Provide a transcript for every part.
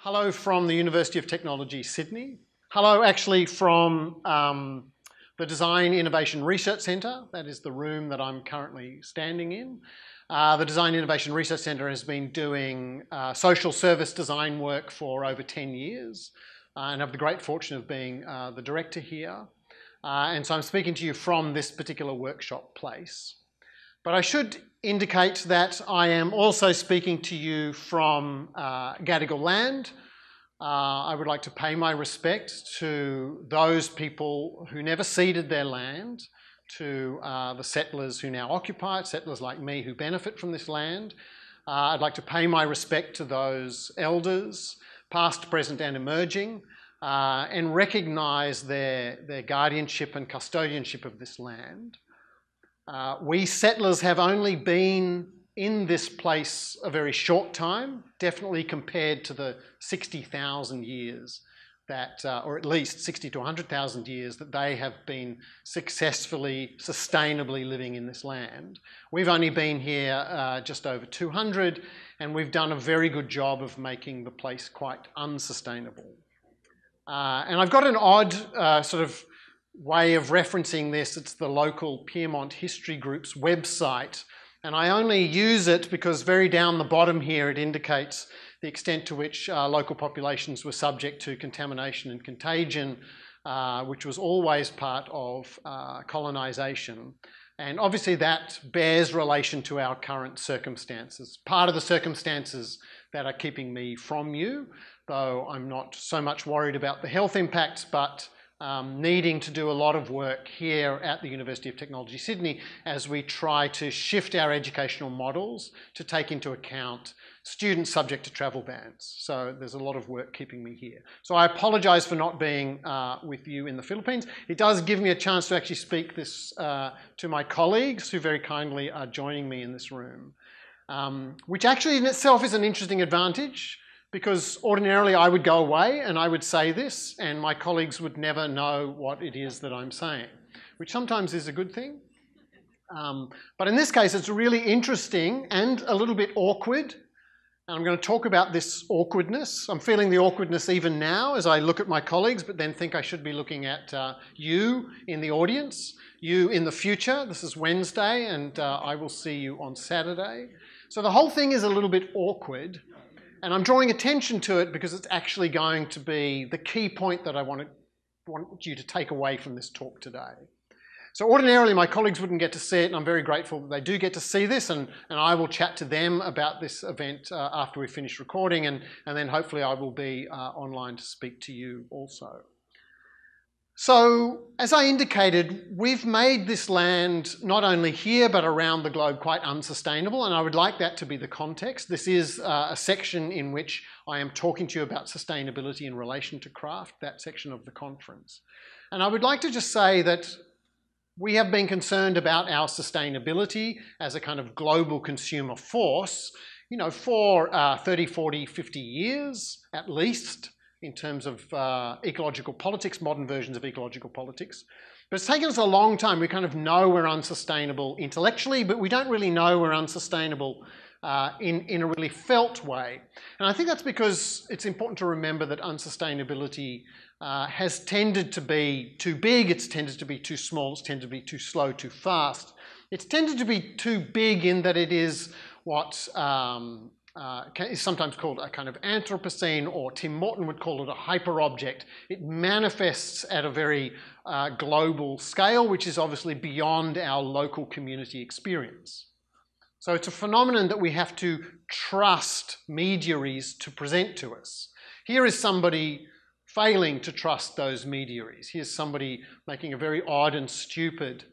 Hello from the University of Technology, Sydney. Hello actually from the Design Innovation Research Centre. That is the room that I'm currently standing in. The Design Innovation Research Centre has been doing social service design work for over 10 years and have the great fortune of being the director here. And so I'm speaking to you from this particular workshop place. But I should indicate that I am also speaking to you from Gadigal land. I would like to pay my respect to those people who never ceded their land, to the settlers who now occupy it, settlers like me who benefit from this land. I'd like to pay my respect to those elders, past, present and emerging, and recognise their guardianship and custodianship of this land. We settlers have only been in this place a very short time, definitely compared to the 60,000 years that, or at least 60 to 100,000 years that they have been successfully, sustainably living in this land. We've only been here just over 200, and we've done a very good job of making the place quite unsustainable. And I've got an odd sort of way of referencing this. It's the local Piedmont History Group's website, and I only use it because very down the bottom here it indicates the extent to which local populations were subject to contamination and contagion, which was always part of colonisation. And obviously that bears relation to our current circumstances. Part of the circumstances that are keeping me from you, though I'm not so much worried about the health impacts, but needing to do a lot of work here at the University of Technology, Sydney, as we try to shift our educational models to take into account students subject to travel bans. So there's a lot of work keeping me here. So I apologise for not being with you in the Philippines. It does give me a chance to actually speak this to my colleagues who very kindly are joining me in this room, which actually in itself is an interesting advantage, because ordinarily I would go away and I would say this and my colleagues would never know what it is that I'm saying, which sometimes is a good thing. But in this case, it's really interesting and a little bit awkward. And I'm going to talk about this awkwardness. I'm feeling the awkwardness even now as I look at my colleagues, but then think I should be looking at you in the audience, you in the future. This is Wednesday and I will see you on Saturday. So the whole thing is a little bit awkward. And I'm drawing attention to it because it's actually going to be the key point that I want you to take away from this talk today. So ordinarily my colleagues wouldn't get to see it, and I'm very grateful that they do get to see this, and I will chat to them about this event after we finish recording, and then hopefully I will be online to speak to you also. So, as I indicated, we've made this land, not only here, but around the globe, quite unsustainable, and I would like that to be the context. This is a section in which I am talking to you about sustainability in relation to craft, that section of the conference. And I would like to just say that we have been concerned about our sustainability as a kind of global consumer force, for 30, 40, 50 years at least, in terms of ecological politics, modern versions of ecological politics. But it's taken us a long time. We kind of know we're unsustainable intellectually, but we don't really know we're unsustainable in a really felt way. And I think that's because it's important to remember that unsustainability has tended to be too big, it's tended to be too small, it's tended to be too slow, too fast. It's tended to be too big in that it is what is sometimes called a kind of Anthropocene, or Tim Morton would call it a hyperobject. It manifests at a very global scale, which is obviously beyond our local community experience. So it's a phenomenon that we have to trust mediaries to present to us. Here is somebody failing to trust those mediaries. Here's somebody making a very odd and stupid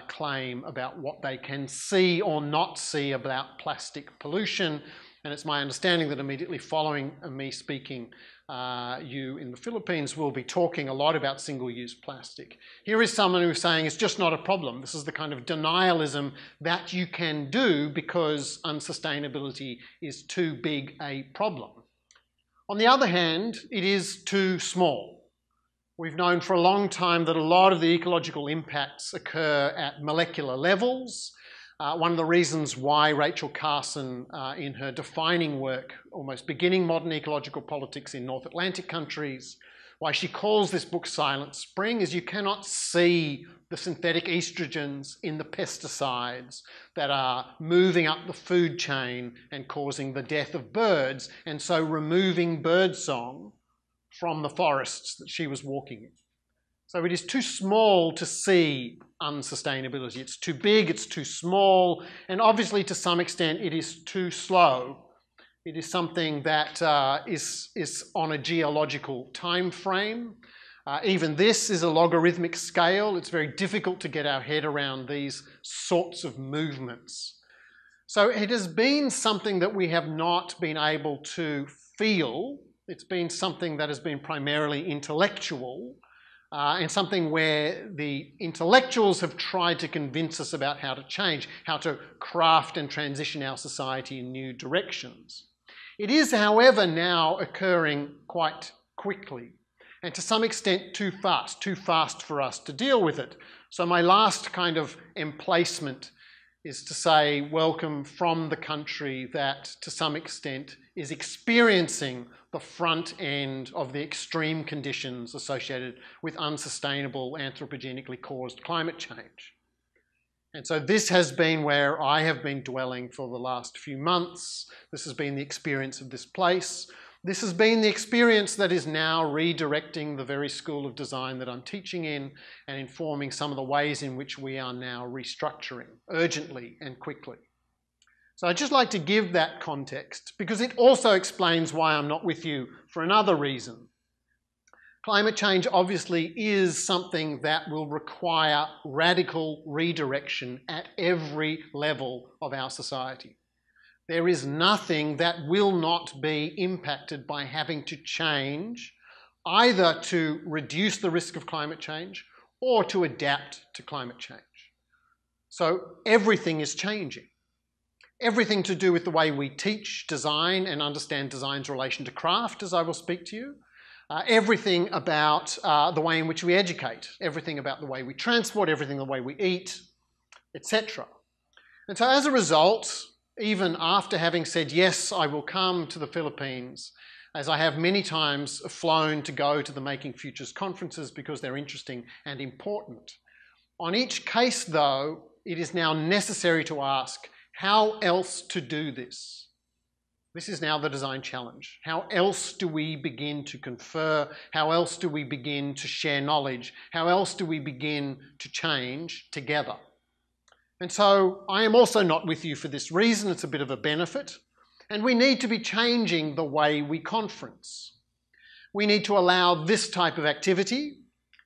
claim about what they can see or not see about plastic pollution. And it's my understanding that immediately following me speaking, you in the Philippines will be talking a lot about single-use plastic. Here is someone who's saying it's just not a problem. This is the kind of denialism that you can do because unsustainability is too big a problem. On the other hand, it is too small. We've known for a long time that a lot of the ecological impacts occur at molecular levels. One of the reasons why Rachel Carson, in her defining work, almost beginning modern ecological politics in North Atlantic countries, why she calls this book Silent Spring, is you cannot see the synthetic estrogens in the pesticides that are moving up the food chain and causing the death of birds, and so removing birdsong from the forests that she was walking in. So it is too small to see unsustainability. It's too big, it's too small, and obviously to some extent it is too slow. It is something that is on a geological time frame. Even this is a logarithmic scale. It's very difficult to get our head around these sorts of movements. So it has been something that we have not been able to feel. It's been something that has been primarily intellectual, and something where the intellectuals have tried to convince us about how to change, how to craft and transition our society in new directions. It is, however, now occurring quite quickly, and to some extent too fast for us to deal with it. So my last kind of emplacement is to say welcome from the country that to some extent is experiencing the front end of the extreme conditions associated with unsustainable anthropogenically caused climate change. And so this has been where I have been dwelling for the last few months. This has been the experience of this place. This has been the experience that is now redirecting the very school of design that I'm teaching in and informing some of the ways in which we are now restructuring urgently and quickly. So I'd just like to give that context because it also explains why I'm not with you for another reason. Climate change obviously is something that will require radical redirection at every level of our society. There is nothing that will not be impacted by having to change, either to reduce the risk of climate change or to adapt to climate change. So everything is changing. Everything to do with the way we teach design and understand design's relation to craft, as I will speak to you. Everything about the way in which we educate, everything about the way we transport, everything the way we eat, etc. And so as a result, even after having said, yes, I will come to the Philippines, as I have many times flown to go to the Making Futures conferences because they're interesting and important. On each case, though, it is now necessary to ask, how else to do this? This is now the design challenge. How else do we begin to confer? How else do we begin to share knowledge? How else do we begin to change together? And so I am also not with you for this reason. It's a bit of a benefit. And we need to be changing the way we conference. We need to allow this type of activity,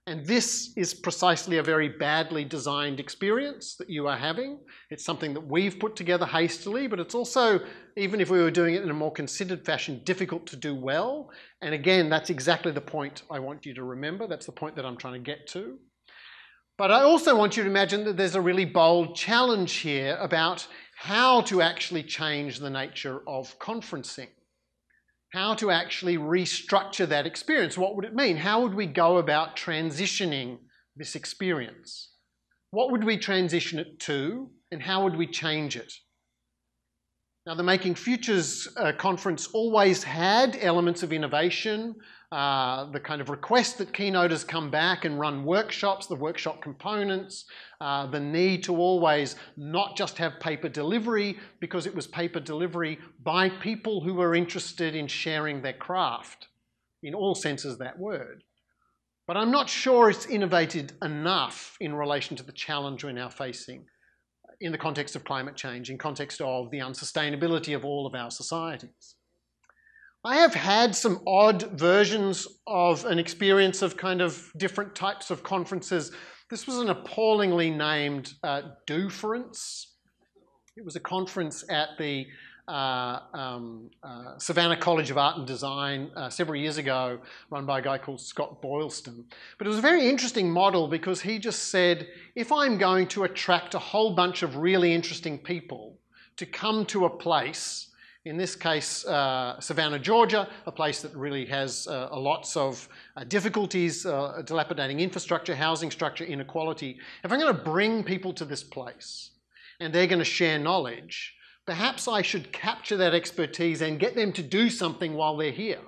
and this is precisely a very badly designed experience that you are having. It's something that we've put together hastily, but it's also, even if we were doing it in a more considered fashion, difficult to do well. And again, that's exactly the point I want you to remember. That's the point that I'm trying to get to. But I also want you to imagine that there's a really bold challenge here about how to actually change the nature of conferencing. How to actually restructure that experience. What would it mean? How would we go about transitioning this experience? What would we transition it to, and how would we change it? Now, the Making Futures conference always had elements of innovation, the kind of request that Keynote has come back and run workshops, the workshop components, the need to always not just have paper delivery, because it was paper delivery by people who were interested in sharing their craft, in all senses of that word. But I'm not sure it's innovated enough in relation to the challenge we're now facing in the context of climate change, in context of the unsustainability of all of our societies. I have had some odd versions of an experience of kind of different types of conferences. This was an appallingly named Doference. It was a conference at the Savannah College of Art and Design several years ago, run by a guy called Scott Boylston. But it was a very interesting model because he just said, if I'm going to attract a whole bunch of really interesting people to come to a place, in this case, Savannah, Georgia, a place that really has lots of difficulties, dilapidating infrastructure, housing structure, inequality. If I'm going to bring people to this place, and they're going to share knowledge, perhaps I should capture that expertise and get them to do something while they're here.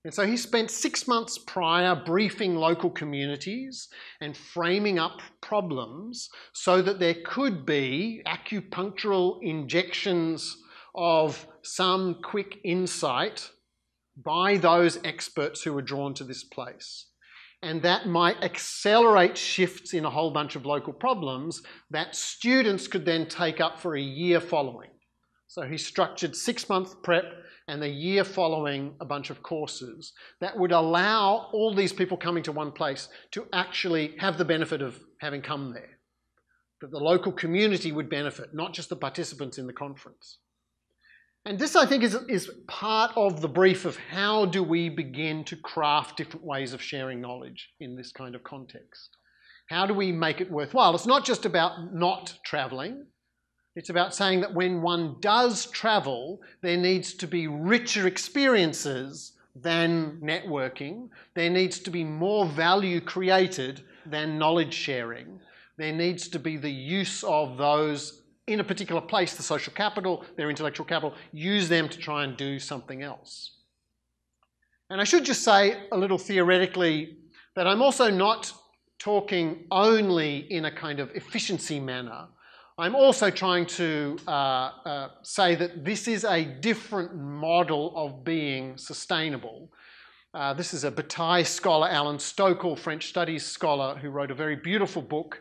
And so he spent 6 months prior briefing local communities and framing up problems so that there could be acupunctural injections of some quick insight by those experts who were drawn to this place. And that might accelerate shifts in a whole bunch of local problems that students could then take up for a year following. So he structured 6-month prep and the year following a bunch of courses that would allow all these people coming to one place to actually have the benefit of having come there. That the local community would benefit, not just the participants in the conference. And this, I think, is part of the brief of how do we begin to craft different ways of sharing knowledge in this kind of context. How do we make it worthwhile? It's not just about not travelling. It's about saying that when one does travel, there needs to be richer experiences than networking. There needs to be more value created than knowledge sharing. There needs to be the use of those in a particular place, the social capital, their intellectual capital, use them to try and do something else. And I should just say a little theoretically that I'm also not talking only in a kind of efficiency manner. I'm also trying to say that this is a different model of being sustainable. This is a Bataille scholar, Alan Stokel, French studies scholar, who wrote a very beautiful book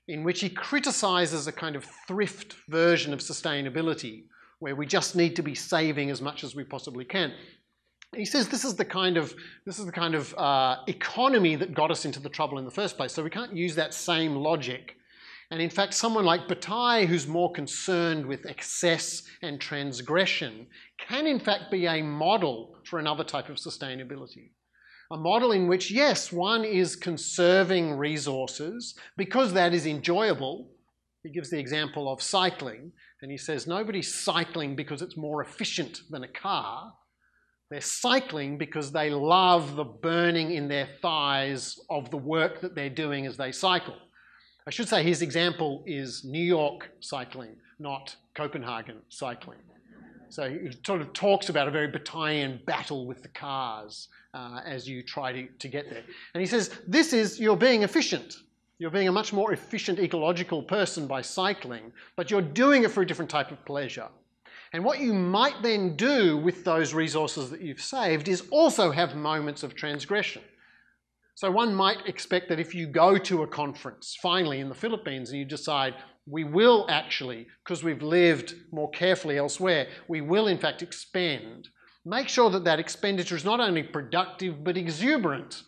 in which he criticises a kind of thrift version of sustainability, where we just need to be saving as much as we possibly can. He says this is the kind of economy that got us into the trouble in the first place, so we can't use that same logic. And in fact, someone like Bataille, who's more concerned with excess and transgression, can in fact be a model for another type of sustainability. A model in which, yes, one is conserving resources because that is enjoyable. He gives the example of cycling, and he says nobody's cycling because it's more efficient than a car. They're cycling because they love the burning in their thighs of the work that they're doing as they cycle. I should say his example is New York cycling, not Copenhagen cycling. So he sort of talks about a very Bataillean battle with the cars as you try to get there. And he says, you're being efficient. You're being a much more efficient ecological person by cycling, but you're doing it for a different type of pleasure. And what you might then do with those resources that you've saved is also have moments of transgression. So one might expect that if you go to a conference, finally in the Philippines, and you decide, we will actually, because we've lived more carefully elsewhere, we will in fact expend. Make sure that that expenditure is not only productive, but exuberant.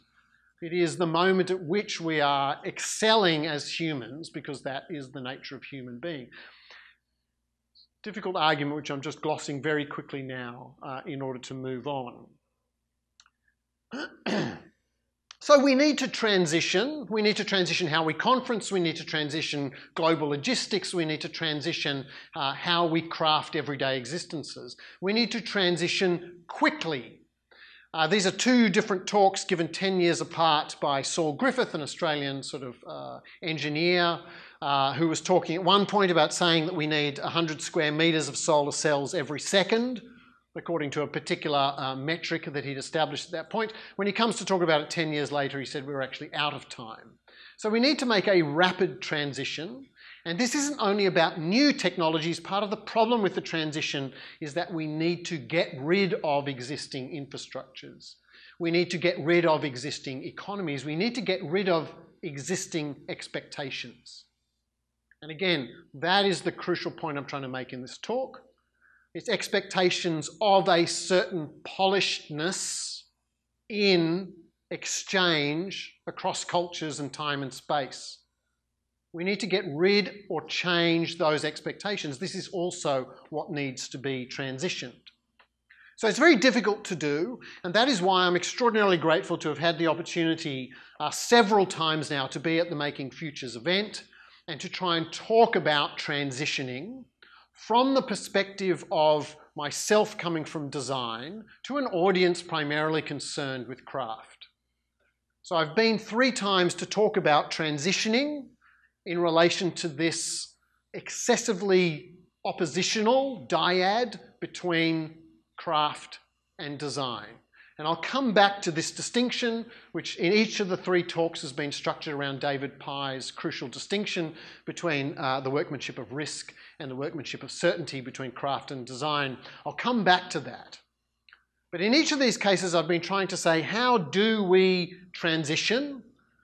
It is the moment at which we are excelling as humans, because that is the nature of human being. Difficult argument, which I'm just glossing very quickly now in order to move on. So we need to transition. We need to transition how we conference. We need to transition global logistics. We need to transition how we craft everyday existences. We need to transition quickly. These are two different talks given 10 years apart by Saul Griffith, an Australian sort of engineer, who was talking at one point about saying that we need 100 square metres of solar cells every second, according to a particular metric that he'd established at that point. When he comes to talk about it 10 years later, he said we were actually out of time. So we need to make a rapid transition. And this isn't only about new technologies. Part of the problem with the transition is that we need to get rid of existing infrastructures. We need to get rid of existing economies. We need to get rid of existing expectations. And again, that is the crucial point I'm trying to make in this talk. It's expectations of a certain polishedness in exchange across cultures and time and space. We need to get rid or change those expectations. This is also what needs to be transitioned. So it's very difficult to do, and that is why I'm extraordinarily grateful to have had the opportunity several times now to be at the Making Futures event and to try and talk about transitioning from the perspective of myself coming from design to an audience primarily concerned with craft. So I've been 3 times to talk about transitioning in relation to this excessively oppositional dyad between craft and design. And I'll come back to this distinction, which in each of the three talks has been structured around David Pye's crucial distinction between the workmanship of risk and the workmanship of certainty between craft and design. I'll come back to that. But in each of these cases, I've been trying to say, how do we transition?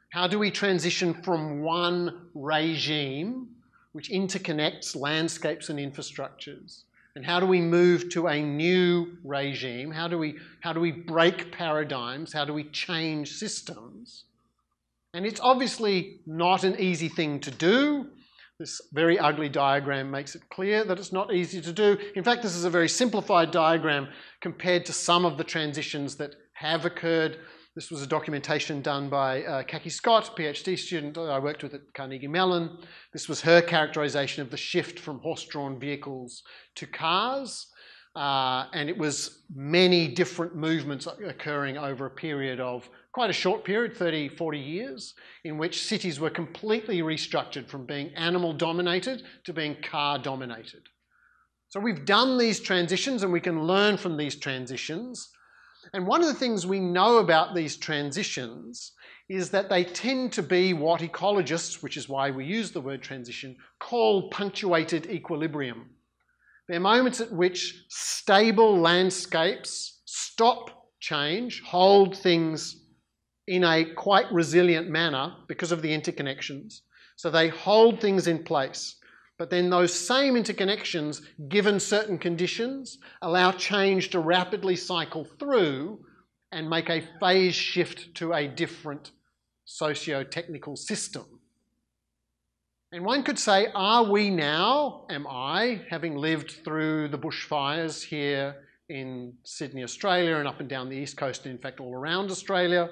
How do we transition from one regime, which interconnects landscapes and infrastructures? And how do we move to a new regime? How do we break paradigms? How do we change systems? And it's obviously not an easy thing to do. This very ugly diagram makes it clear that it's not easy to do. In fact, this is a very simplified diagram compared to some of the transitions that have occurred. This was a documentation done by Kaki Scott, PhD student I worked with at Carnegie Mellon. This was her characterization of the shift from horse-drawn vehicles to cars. And it was many different movements occurring over a period of quite a short period, 30, 40 years, in which cities were completely restructured from being animal-dominated to being car-dominated. So we've done these transitions and we can learn from these transitions. And one of the things we know about these transitions is that they tend to be what ecologists, which is why we use the word transition, call punctuated equilibrium. They're moments at which stable landscapes stop change, hold things in a quite resilient manner because of the interconnections. So they hold things in place. But then those same interconnections, given certain conditions, allow change to rapidly cycle through and make a phase shift to a different socio-technical system. And one could say, are we now, am I, having lived through the bushfires here in Sydney, Australia, and up and down the east coast, and in fact all around Australia,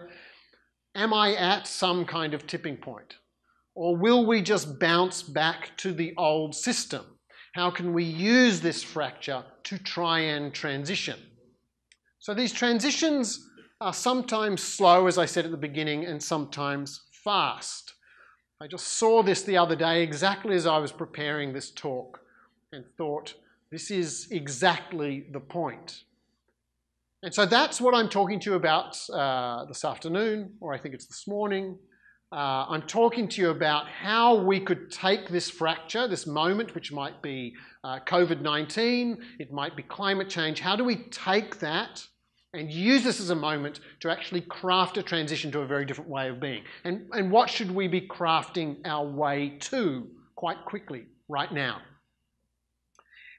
am I at some kind of tipping point? Or will we just bounce back to the old system? How can we use this fracture to try and transition? So these transitions are sometimes slow, as I said at the beginning, and sometimes fast. I just saw this the other day exactly as I was preparing this talk and thought, this is exactly the point. And so that's what I'm talking to you about this afternoon, or I think it's this morning. I'm talking to you about how we could take this fracture, this moment, which might be COVID-19, it might be climate change. How do we take that and use this as a moment to actually craft a transition to a very different way of being? And what should we be crafting our way to quite quickly right now?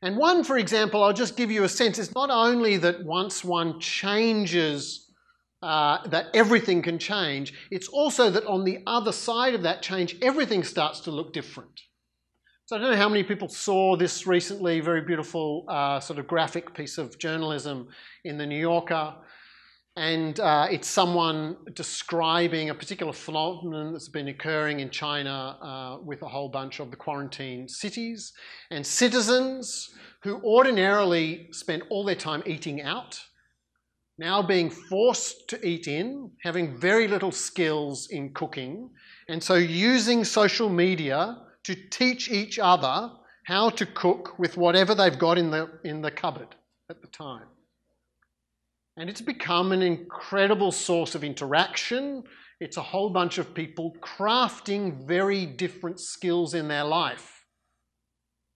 And one, for example, I'll just give you a sense, it's not only that once one changes that everything can change, it's also that on the other side of that change, everything starts to look different. So I don't know how many people saw this recently, very beautiful sort of graphic piece of journalism in the New Yorker. And it's someone describing a particular phenomenon that's been occurring in China with a whole bunch of the quarantine cities and citizens who ordinarily spend all their time eating out, now being forced to eat in, having very little skills in cooking, and so using social media to teach each other how to cook with whatever they've got in the cupboard at the time. And it's become an incredible source of interaction. It's a whole bunch of people crafting very different skills in their life.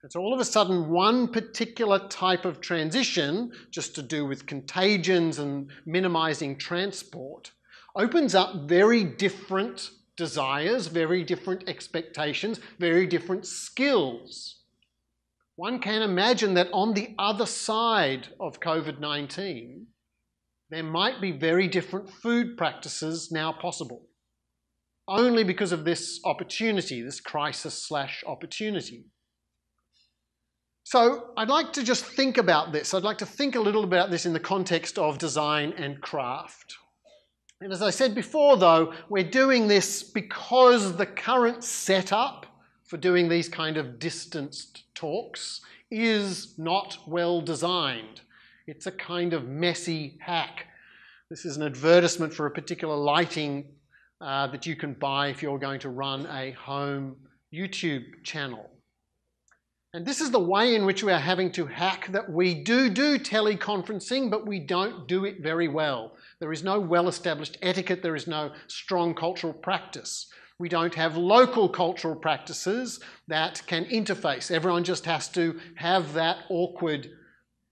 And so all of a sudden, one particular type of transition, just to do with contagions and minimizing transport, opens up very different desires, very different expectations, very different skills. One can imagine that on the other side of COVID-19, there might be very different food practices now possible, only because of this opportunity, this crisis/opportunity. So I'd like to just think about this. I'd like to think a little about this in the context of design and craft. And as I said before, though, we're doing this because the current setup for doing these kind of distanced talks is not well designed. It's a kind of messy hack. This is an advertisement for a particular lighting that you can buy if you're going to run a home YouTube channel. And this is the way in which we are having to hack that we do teleconferencing, but we don't do it very well. There is no well-established etiquette. There is no strong cultural practice. We don't have local cultural practices that can interface. Everyone just has to have that awkward,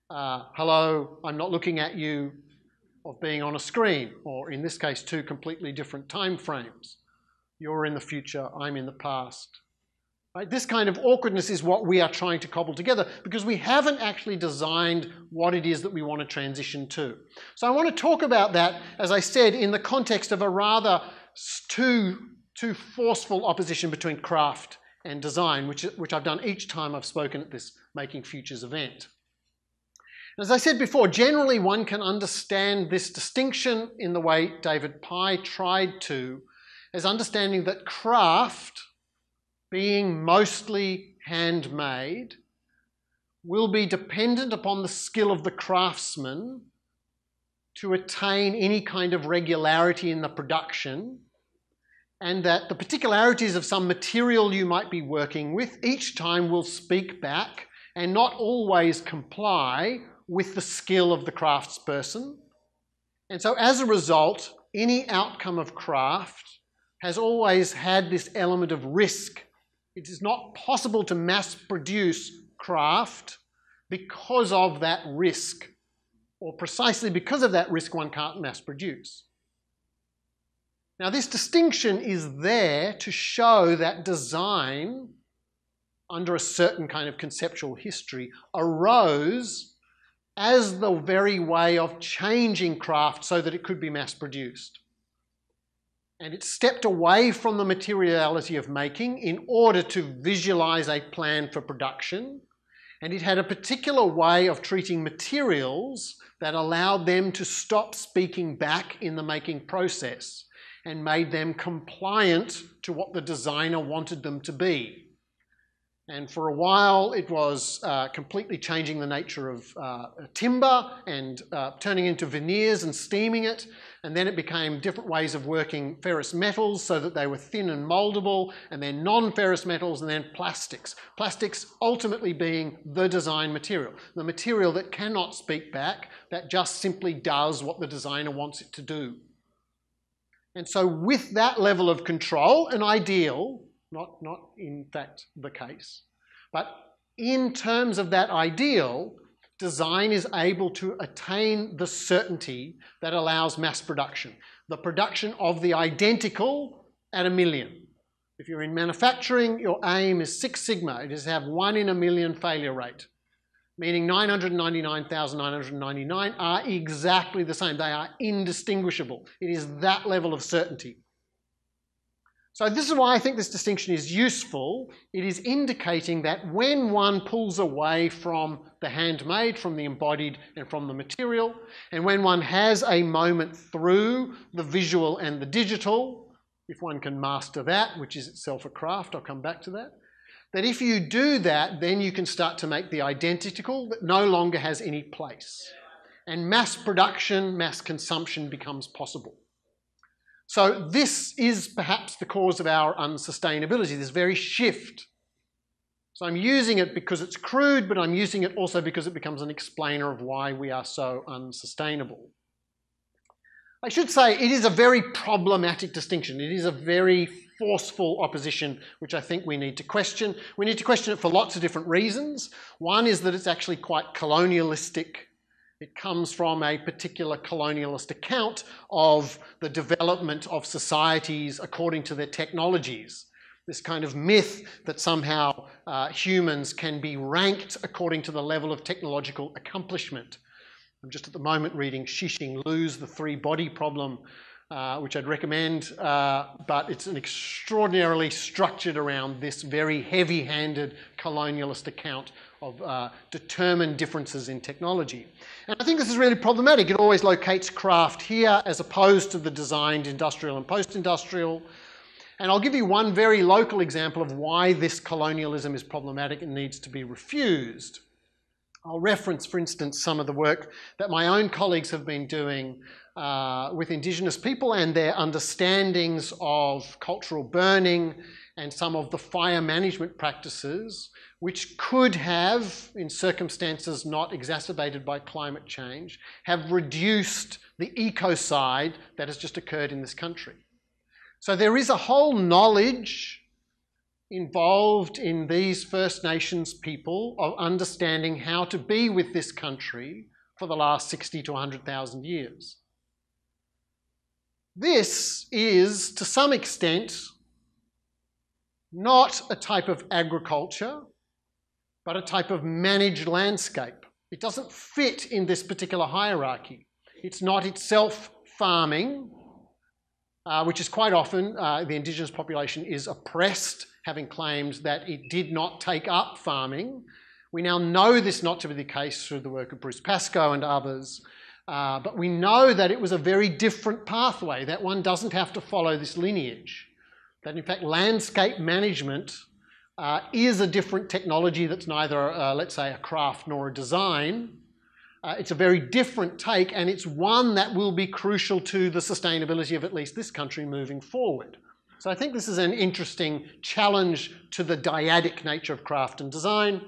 hello, I'm not looking at you, of being on a screen, or in this case, two completely different time frames. You're in the future, I'm in the past. Right? This kind of awkwardness is what we are trying to cobble together because we haven't actually designed what it is that we want to transition to. So I want to talk about that, as I said, in the context of a rather too forceful opposition between craft and design, which I've done each time I've spoken at this Making Futures event. As I said before, generally one can understand this distinction in the way David Pye tried to, as understanding that craft, being mostly handmade, will be dependent upon the skill of the craftsman to attain any kind of regularity in the production, and that the particularities of some material you might be working with each time will speak back and not always comply with the skill of the craftsperson. And so as a result, any outcome of craft has always had this element of risk. It is not possible to mass produce craft because of that risk, or precisely because of that risk one can't mass produce. Now this distinction is there to show that design, under a certain kind of conceptual history, arose as the very way of changing craft so that it could be mass produced. And it stepped away from the materiality of making in order to visualize a plan for production. And it had a particular way of treating materials that allowed them to stop speaking back in the making process and made them compliant to what the designer wanted them to be. And for a while, it was completely changing the nature of timber and turning into veneers and steaming it. And then it became different ways of working ferrous metals so that they were thin and moldable, and then non-ferrous metals, and then plastics. Plastics ultimately being the design material, the material that cannot speak back, that just simply does what the designer wants it to do. And so with that level of control, an ideal, not in fact the case, but in terms of that ideal, design is able to attain the certainty that allows mass production. The production of the identical at 1 million. If you're in manufacturing, your aim is 6 sigma. It is to have 1 in 1 million failure rate, meaning 999,999 are exactly the same. They are indistinguishable. It is that level of certainty. So this is why I think this distinction is useful. It is indicating that when one pulls away from the handmade, from the embodied, and from the material, and when one has a moment through the visual and the digital, if one can master that, which is itself a craft, I'll come back to that, that if you do that, then you can start to make the identical that no longer has any place. And mass production, mass consumption becomes possible. So this is perhaps the cause of our unsustainability, this very shift. So I'm using it because it's crude, but I'm using it also because it becomes an explainer of why we are so unsustainable. I should say it is a very problematic distinction. It is a very forceful opposition, which I think we need to question. We need to question it for lots of different reasons. One is that it's actually quite colonialistic. It comes from a particular colonialist account of the development of societies according to their technologies. This kind of myth that somehow humans can be ranked according to the level of technological accomplishment. I'm just at the moment reading Xixing Lu's The Three Body Problem, which I'd recommend, but it's an extraordinarily structured around this very heavy-handed colonialist account of determined differences in technology. And I think this is really problematic. It always locates craft here as opposed to the designed industrial and post-industrial. And I'll give you one very local example of why this colonialism is problematic and needs to be refused. I'll reference, for instance, some of the work that my own colleagues have been doing with Indigenous people and their understandings of cultural burning and some of the fire management practices, which could have, in circumstances not exacerbated by climate change, have reduced the ecocide that has just occurred in this country. So there is a whole knowledge involved in these First Nations people of understanding how to be with this country for the last 60 to 100,000 years. This is, to some extent, not a type of agriculture, but a type of managed landscape. It doesn't fit in this particular hierarchy. It's not itself farming, which is quite often the Indigenous population is oppressed, having claimed that it did not take up farming. We now know this not to be the case through the work of Bruce Pascoe and others, but we know that it was a very different pathway, that one doesn't have to follow this lineage. That in fact landscape management is a different technology that's neither, let's say, a craft nor a design. It's a very different take, and it's one that will be crucial to the sustainability of at least this country moving forward. So I think this is an interesting challenge to the dyadic nature of craft and design.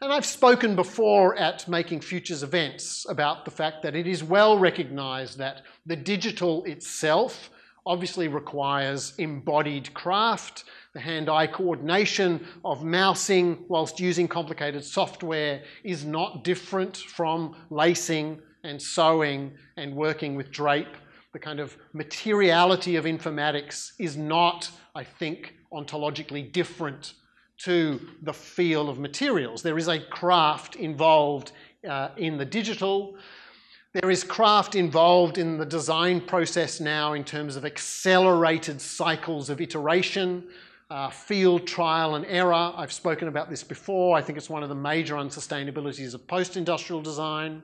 And I've spoken before at Making Futures events about the fact that it is well recognised that the digital itself obviously requires embodied craft. The hand-eye coordination of mousing whilst using complicated software is not different from lacing and sewing and working with drape. The kind of materiality of informatics is not, I think, ontologically different to the feel of materials. There is a craft involved in the digital. There is craft involved in the design process now in terms of accelerated cycles of iteration, field trial and error. I've spoken about this before. I think it's one of the major unsustainabilities of post-industrial design.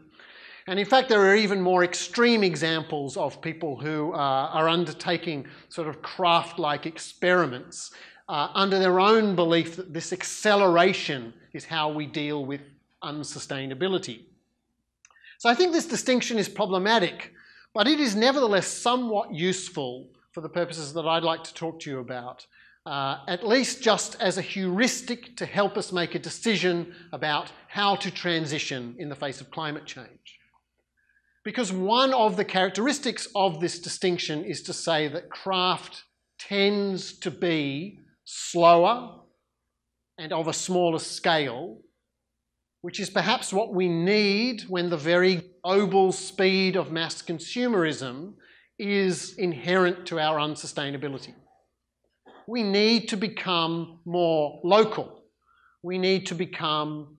And in fact, there are even more extreme examples of people who are undertaking sort of craft-like experiments under their own belief that this acceleration is how we deal with unsustainability. So I think this distinction is problematic, but it is nevertheless somewhat useful for the purposes that I'd like to talk to you about, at least just as a heuristic to help us make a decision about how to transition in the face of climate change. Because one of the characteristics of this distinction is to say that craft tends to be slower and of a smaller scale, which is perhaps what we need when the very global speed of mass consumerism is inherent to our unsustainability. We need to become more local. We need to become,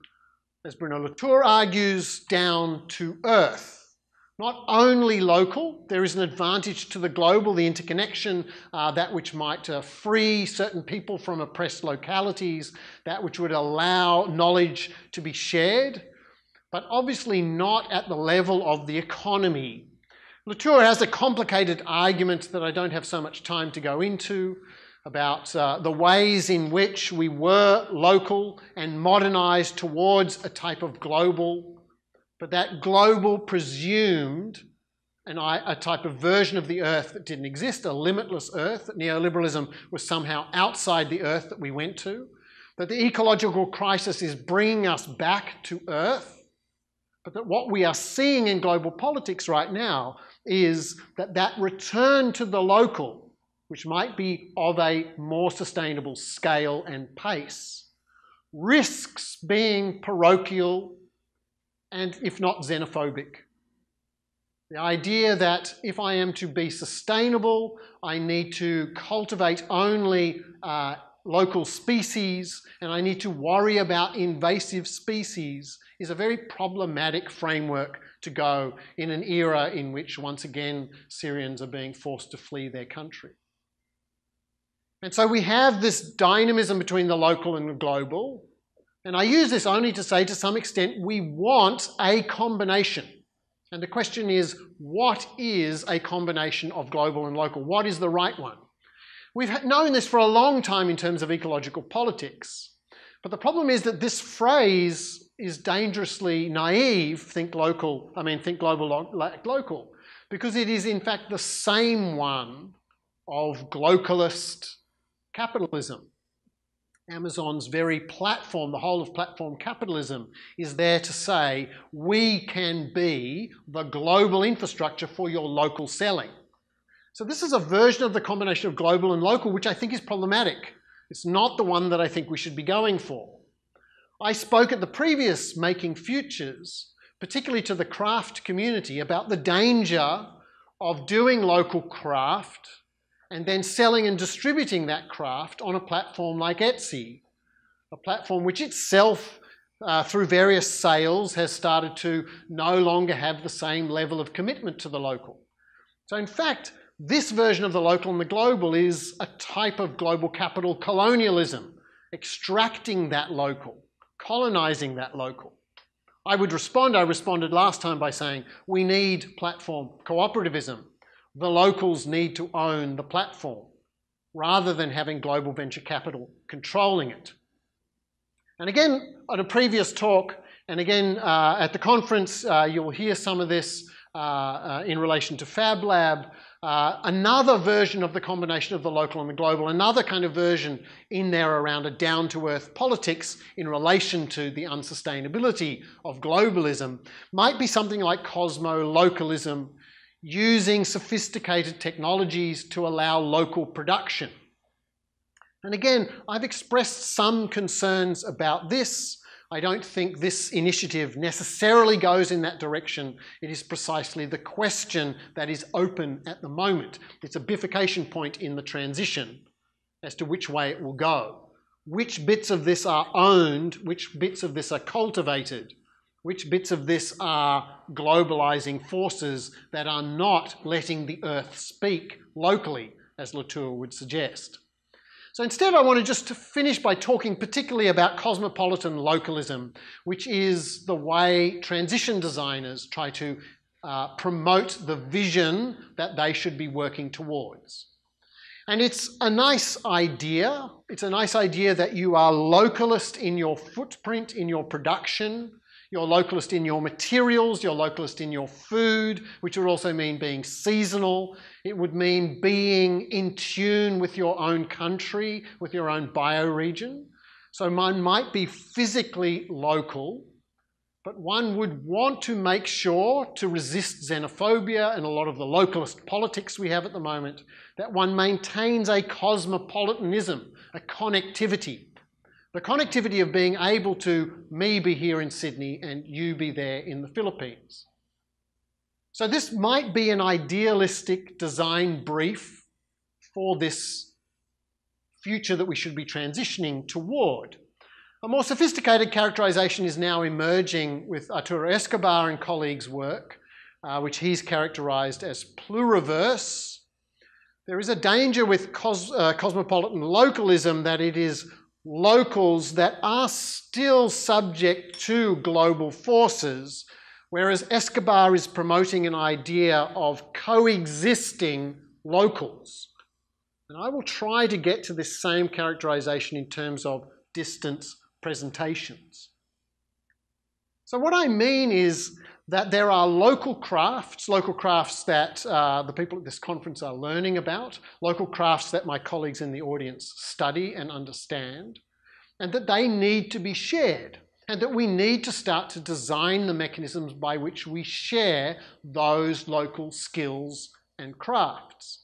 as Bruno Latour argues, down to earth. Not only local, there is an advantage to the global, the interconnection, that which might free certain people from oppressed localities, that which would allow knowledge to be shared, but obviously not at the level of the economy. Latour has a complicated argument that I don't have so much time to go into about the ways in which we were local and modernised towards a type of global. But that global presumed a type of version of the earth that didn't exist, a limitless earth, that neoliberalism was somehow outside the earth that we went to, that the ecological crisis is bringing us back to earth, but that what we are seeing in global politics right now is that that return to the local, which might be of a more sustainable scale and pace, risks being parochial, and if not xenophobic. The idea that if I am to be sustainable, I need to cultivate only local species and I need to worry about invasive species is a very problematic framework to go in an era in which, once again, Syrians are being forced to flee their country. And so we have this dynamism between the local and the global. And I use this only to say, to some extent, we want a combination. And the question is, what is a combination of global and local? What is the right one? We've known this for a long time in terms of ecological politics. But the problem is that this phrase is dangerously naive, think global, local, because it is in fact the same one of globalist capitalism. Amazon's very platform, the whole of platform capitalism, is there to say we can be the global infrastructure for your local selling. So this is a version of the combination of global and local which I think is problematic. It's not the one that I think we should be going for. I spoke at the previous Making Futures, particularly to the craft community, about the danger of doing local craft and then selling and distributing that craft on a platform like Etsy, a platform which itself, through various sales, has started to no longer have the same level of commitment to the local. So in fact, this version of the local and the global is a type of global capital colonialism, extracting that local, colonizing that local. I responded last time by saying we need platform cooperativism. The locals need to own the platform rather than having global venture capital controlling it. And again, at a previous talk, and again at the conference, you'll hear some of this in relation to Fab Lab, another version of the combination of the local and the global, another kind of version in there around a down-to-earth politics in relation to the unsustainability of globalism might be something like cosmo-localism, using sophisticated technologies to allow local production. And again, I've expressed some concerns about this. I don't think this initiative necessarily goes in that direction. It is precisely the question that is open at the moment. It's a bifurcation point in the transition as to which way it will go. Which bits of this are owned, which bits of this are cultivated, which bits of this are globalizing forces that are not letting the earth speak locally, as Latour would suggest. So instead, I want to just finish by talking particularly about cosmopolitan localism, which is the way transition designers try to promote the vision that they should be working towards. And it's a nice idea. It's a nice idea that you are localist in your footprint, in your production. You're localist in your materials, you're localist in your food, which would also mean being seasonal. It would mean being in tune with your own country, with your own bioregion. So one might be physically local, but one would want to make sure, to resist xenophobia and a lot of the localist politics we have at the moment, that one maintains a cosmopolitanism, a connectivity. The connectivity of being able to me be here in Sydney and you be there in the Philippines. So this might be an idealistic design brief for this future that we should be transitioning toward. A more sophisticated characterization is now emerging with Arturo Escobar and colleagues' work, which he's characterized as pluriverse. There is a danger with cosmopolitan localism that it is locals that are still subject to global forces, whereas Escobar is promoting an idea of coexisting locals. And I will try to get to this same characterization in terms of distance presentations. So what I mean is that there are local crafts that the people at this conference are learning about, local crafts that my colleagues in the audience study and understand, and that they need to be shared, and that we need to start to design the mechanisms by which we share those local skills and crafts.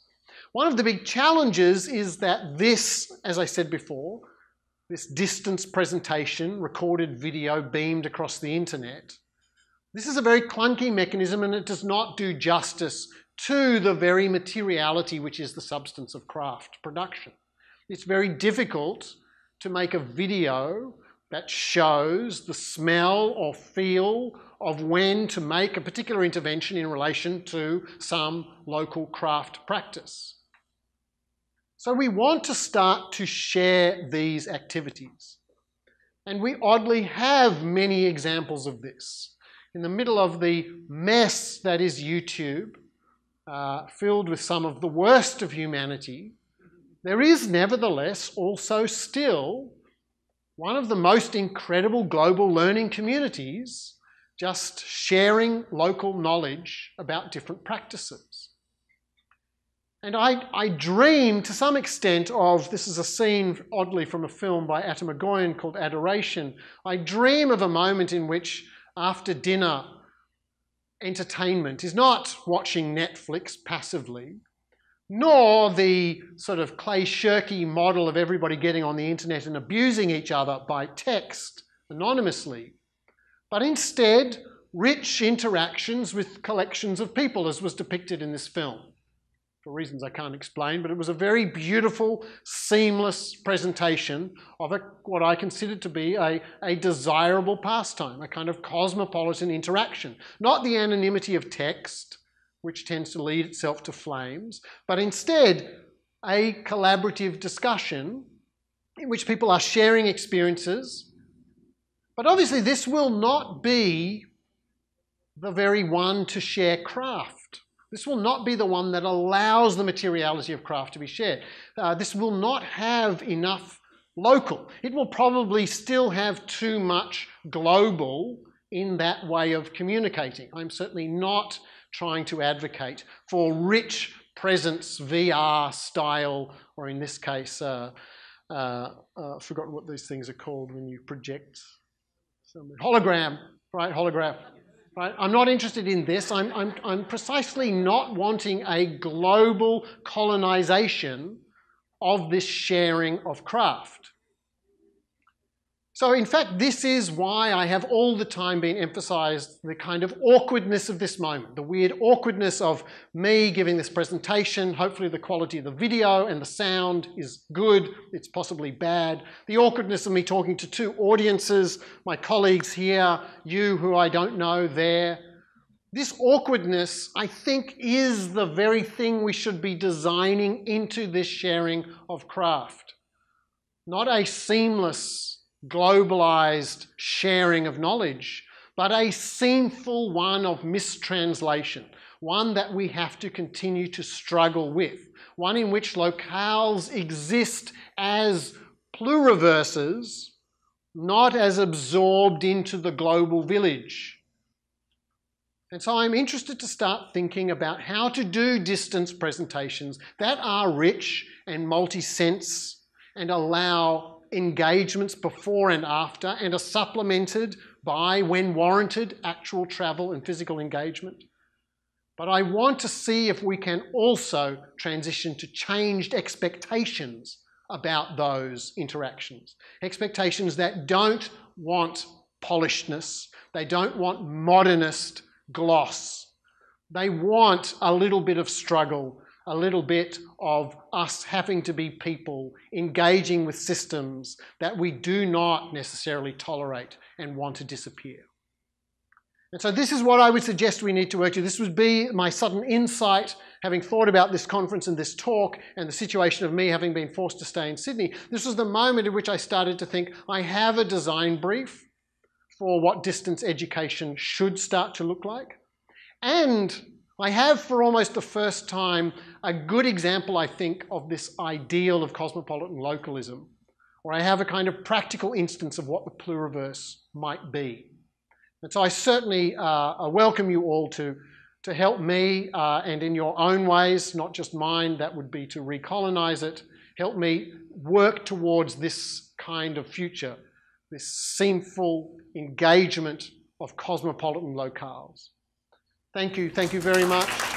One of the big challenges is that this, as I said before, this distance presentation, recorded video beamed across the internet, this is a very clunky mechanism and it does not do justice to the very materiality which is the substance of craft production. It's very difficult to make a video that shows the smell or feel of when to make a particular intervention in relation to some local craft practice. So we want to start to share these activities. And we oddly have many examples of this. In the middle of the mess that is YouTube, filled with some of the worst of humanity, there is nevertheless also still one of the most incredible global learning communities just sharing local knowledge about different practices. And I dream to some extent of, this is a scene oddly from a film by Atta McGoyan called Adoration. I dream of a moment in which after dinner entertainment is not watching Netflix passively, nor the sort of Clay Shirky model of everybody getting on the internet and abusing each other by text anonymously, but instead rich interactions with collections of people, as was depicted in this film. For reasons I can't explain, but it was a very beautiful, seamless presentation of what I considered to be a desirable pastime, a kind of cosmopolitan interaction. Not the anonymity of text, which tends to lead itself to flames, but instead a collaborative discussion in which people are sharing experiences. But obviously this will not be the very one to share craft. This will not be the one that allows the materiality of craft to be shared. This will not have enough local. It will probably still have too much global in that way of communicating. I'm certainly not trying to advocate for rich presence, VR style, or in this case, I've forgotten what these things are called when you project. Hologram, right? Holograph. Right? I'm not interested in this. I'm precisely not wanting a global colonization of this sharing of craft. So in fact, this is why I have all the time been emphasized the kind of awkwardness of this moment, the weird awkwardness of me giving this presentation. Hopefully the quality of the video and the sound is good. It's possibly bad. The awkwardness of me talking to two audiences, my colleagues here, you who I don't know there. This awkwardness, I think, is the very thing we should be designing into this sharing of craft. Not a seamless, globalized sharing of knowledge, but a seamful one of mistranslation, one that we have to continue to struggle with, one in which locales exist as pluriverses, not as absorbed into the global village. And so I'm interested to start thinking about how to do distance presentations that are rich and multi-sense and allow engagements before and after and are supplemented by, when warranted, actual travel and physical engagement. But I want to see if we can also transition to changed expectations about those interactions. Expectations that don't want polishedness. They don't want modernist gloss. They want a little bit of struggle, a little bit of us having to be people engaging with systems that we do not necessarily tolerate and want to disappear. And so this is what I would suggest we need to work to. This would be my sudden insight, having thought about this conference and this talk and the situation of me having been forced to stay in Sydney. This was the moment in which I started to think, I have a design brief for what distance education should start to look like. And I have, for almost the first time, a good example, I think, of this ideal of cosmopolitan localism, where I have a kind of practical instance of what the pluriverse might be. And so I certainly welcome you all to help me, and in your own ways, not just mine, that would be to recolonize it, help me work towards this kind of future, this seamful engagement of cosmopolitan locales. Thank you very much.